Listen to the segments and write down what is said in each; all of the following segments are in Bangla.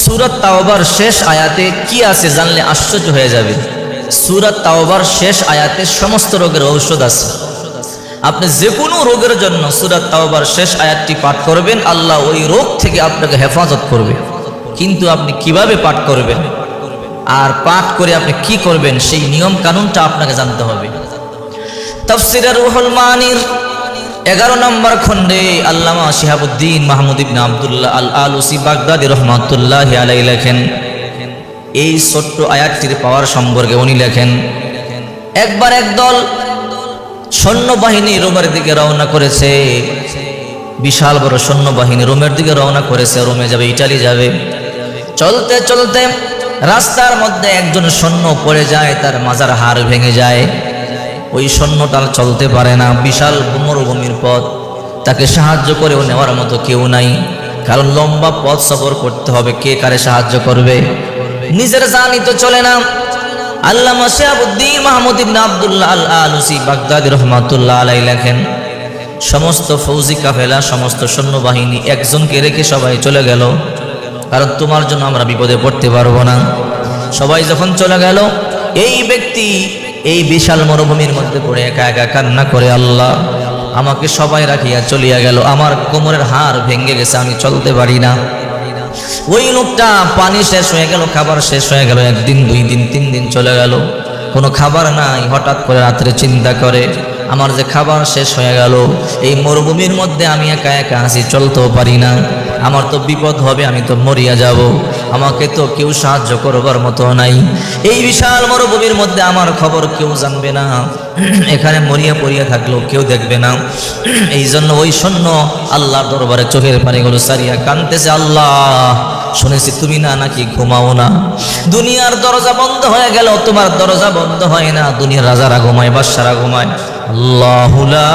সূরা তাওবার শেষ আয়াতে কি আছে জানলে আশ্চর্য হয়ে যাবে। সূরা তাওবার শেষ আয়াতে সমস্ত রোগের ঔষধ আছে। আপনি যে কোনো রোগের জন্য সূরা তাওবার শেষ আয়াতটি পাঠ করবেন, আল্লাহ ওই রোগ থেকে আপনাকে হেফাজত করবে। কিন্তু আপনি কিভাবে পাঠ করবেন আর পাঠ করে আপনি কি করবেন সেই নিয়ম কানুনটা আপনাকে জানতে হবে। তাফসীরে রুহুল মানির 11 নম্বর খণ্ডে আল্লামা শিহাবুদ্দিন মাহমুদ ইবনে আব্দুল্লাহ আল আলুসি বাগদাদি রহমাতুল্লাহি আলাইহি লেখেন, এই ছোট্ট আয়াতটির পাওয়ার সম্পর্কে উনি লেখেন, একবার একদল সৈন্যবাহিনী রোমের দিকে রওনা করেছে। বিশাল বড় সৈন্যবাহিনী রোমের দিকে রওনা করেছে, রোমে যাবে, ইটালি যাবে। চলতে চলতে রাস্তার মধ্যে একজন সৈন্য পড়ে যায়, তার মাজার হাড় ভেঙে যায়। ওই সৈন্যটা চলতে পারে না, বিশাল মরুভূমির পথ, তাকে সাহায্য করেও নেওয়ার মতো কেউ নাই, কারণ লম্বা পথ সফর করতে হবে, কে কারে সাহায্য করবে, নিজের জানই তো চলে না। আল্লামা শিহাবুদ্দিন মাহমুদ ইবনে আব্দুল্লাহ আল আলুসি বাগদাদি রহমাতুল্লাহ আলাইহি লেখেন, সমস্ত ফৌজি কাফেলা, সমস্ত সৈন্যবাহিনী একজনকে রেখে সবাই চলে গেল, কারণ তোমার জন্য আমরা বিপদে পড়তে পারবো না। সবাই যখন চলে গেল, এই ব্যক্তি এই বিশাল মরুভূমির মধ্যে পড়ে একা একা কান্না করে, আল্লাহ আমাকে সবাই রাখিয়া চলিয়া গেল, আমার কোমরের হাড় ভেঙে গেছে, আমি চলতে পারি না। ওই লোকটা পানি শেষ হয়ে গেল, খাবার শেষ হয়ে গেল, 1 দিন 2 দিন 3 দিন চলে গেল, কোনো খাবার নাই। হঠাৎ করে রাত্রে চিন্তা করে, আমার যে খাবার শেষ হয়ে গেল, এই মরুভূমির মধ্যে আমি একা একা আছি, চলতেও পারি না, আমার তো বিপদ হবে, আমি তো মরিয়া যাব, আমাকে তো কেউ সাহায্য করবার মতো নাই। এই বিশাল মরুভূমির মধ্যে আমার খবর কেউ জানবে না, এখানে মরিয়া পড়িয়া থাকলেও কেউ দেখবে না। এই জন্য ওই সৈন্য আল্লাহর দরবারে চোখের পানিগুলো সারিয়া কাঁদতেছে, আল্লাহ শুনেছি তুমি না নাকি ঘুমাও না, দুনিয়ার দরজা বন্ধ হয়ে গেল, তোমার দরজা বন্ধ হয় না, দুনিয়ার রাজারা ঘুমায়, বাদশারা ঘুমায়। আল্লাহু লা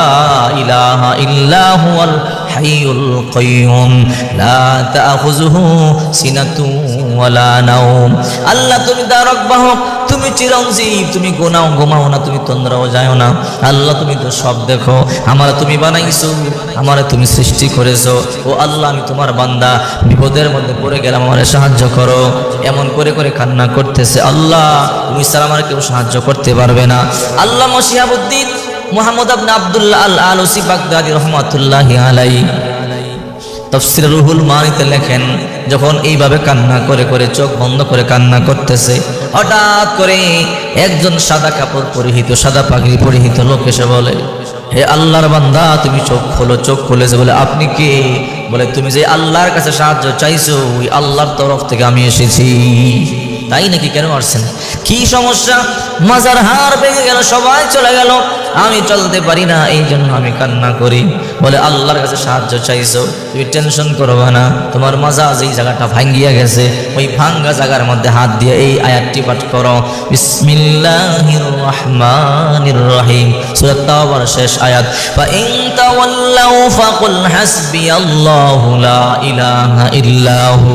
ইলাহা ইল্লা হুয়াল হাইয়ুল কাইয়ুম লা তাখুযুহু সিনাতুন ওয়ালা নাওম। আল্লাহ তুমি দারক বাহক, তুমি চিরঞ্জীব, তুমি ঘুমাও না, তুমি তন্দ্রাও যাও না। আল্লাহ তুমি তো সব দেখো, আমারে তুমি বানাইছো, আমারে তুমি সৃষ্টি করেছো। ও আল্লাহ আমি তোমার বান্দা, বিপদের মধ্যে পড়ে গেলাম, আমারে সাহায্য করো। এমন করে করে কান্না করতেছে, আল্লাহ তুমি ছাড়া আমার কেউ সাহায্য করতে পারবে না। আল্লামা শিহাবুদ্দিন মুহাম্মদ ইবনে আব্দুল্লাহ আল আলুসি বাগদাদি রহমাতুল্লাহি আলাইহি তাফসীর রুহুল মানিতে লেখেন, যখন এইভাবে কান্না করে করে চোখ বন্ধ করে কান্না করতেছে, হঠাৎ করে একজন সাদা কাপড় পরিহিত, সাদা পাগড়ি পরিহিত লোক এসে বলে, হে আল্লাহর বান্দা তুমি চোখ খোলো। চোখ খুলেছে, বলে আপনি কে? বলে তুমি যে আল্লাহর কাছে সাহায্য চাইছো, ওই আল্লাহর তরফ থেকে আমি এসেছি। তাই নাকি? কেন আসছেন? কি সমস্যা? মাজার হাড় ভেঙে গেল, সবাই চলে গেল, আমি চলতে পারি না, এই জন্য আমি কান্না করি। বলে আল্লাহর কাছে সাহায্য চাইছো, তুমি টেনশন করবে না, তোমার মাজা যেই জায়গাটা ভাঙ্গিয়া গেছে, ওই ভাঙ্গা জায়গার মধ্যে হাত দিয়ে এই আয়াতটি পাঠ করো, বিসমিল্লাহির রহমানির রহিম, সূরা তাওবার শেষ আয়াত। ফা ইন তাওয়াল্লাউ ফাকুল হাসবিয়াল্লাহু লা ইলাহা ইল্লাহু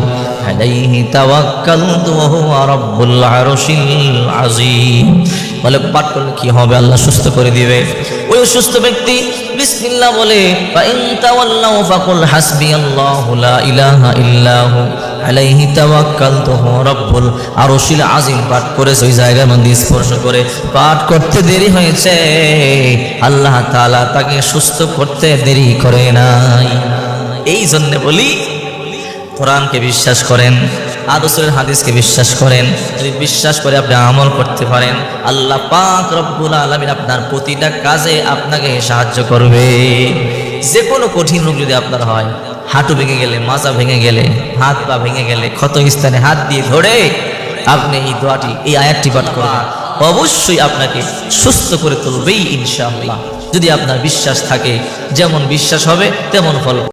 আলাইহি তাওয়াক্কালতু ওয়া হুয়া রাব্বুল আরশিল আযীম। বলে পাঠ করলে কি হবে? আল্লাহ সুস্থ করে দিবে। ওই অসুস্থ ব্যক্তি বিসমিল্লাহ বলে, ফা ইন তাওয়াল্লাউ ফাকুল হাসবিয়াল্লাহু লা ইলাহা ইল্লাহু আলাইহি তাওয়াক্কালতু ওয়া হুয়া রাব্বুল আরশিল আযীম পাঠ করে ওই জায়গার মধ্যে স্পর্শ করে পাঠ করতে দেরি হয়েছে, আল্লাহ তাআলা তাকে সুস্থ করতে দেরি করে নাই। এই জন্য বলি, কোরআনকে বিশ্বাস করেন, রাসূলের হাদিসকে বিশ্বাস করেন। যদি বিশ্বাস করে আপনি আমল করতে পারেন, আল্লাহ পাক রব্বুল আলামিন আপনার প্রতিটা কাজে আপনাকে সাহায্য করবে। যে কোনো কঠিন রোগ যদি আপনার হয়, হাঁটু ভেঙে গেলে, মাজা ভেঙে গেলে, হাত পা ভেঙে গেলে, ক্ষত স্থানে হাত দিয়ে ধরে আপনি এই দোয়াটি, এই আয়াতটি পাঠ করবেন, অবশ্যই আপনাকে সুস্থ করে তুলবেই ইনশাআল্লাহ। যদি আপনার বিশ্বাস থাকে, যেমন বিশ্বাস হবে তেমন ফল।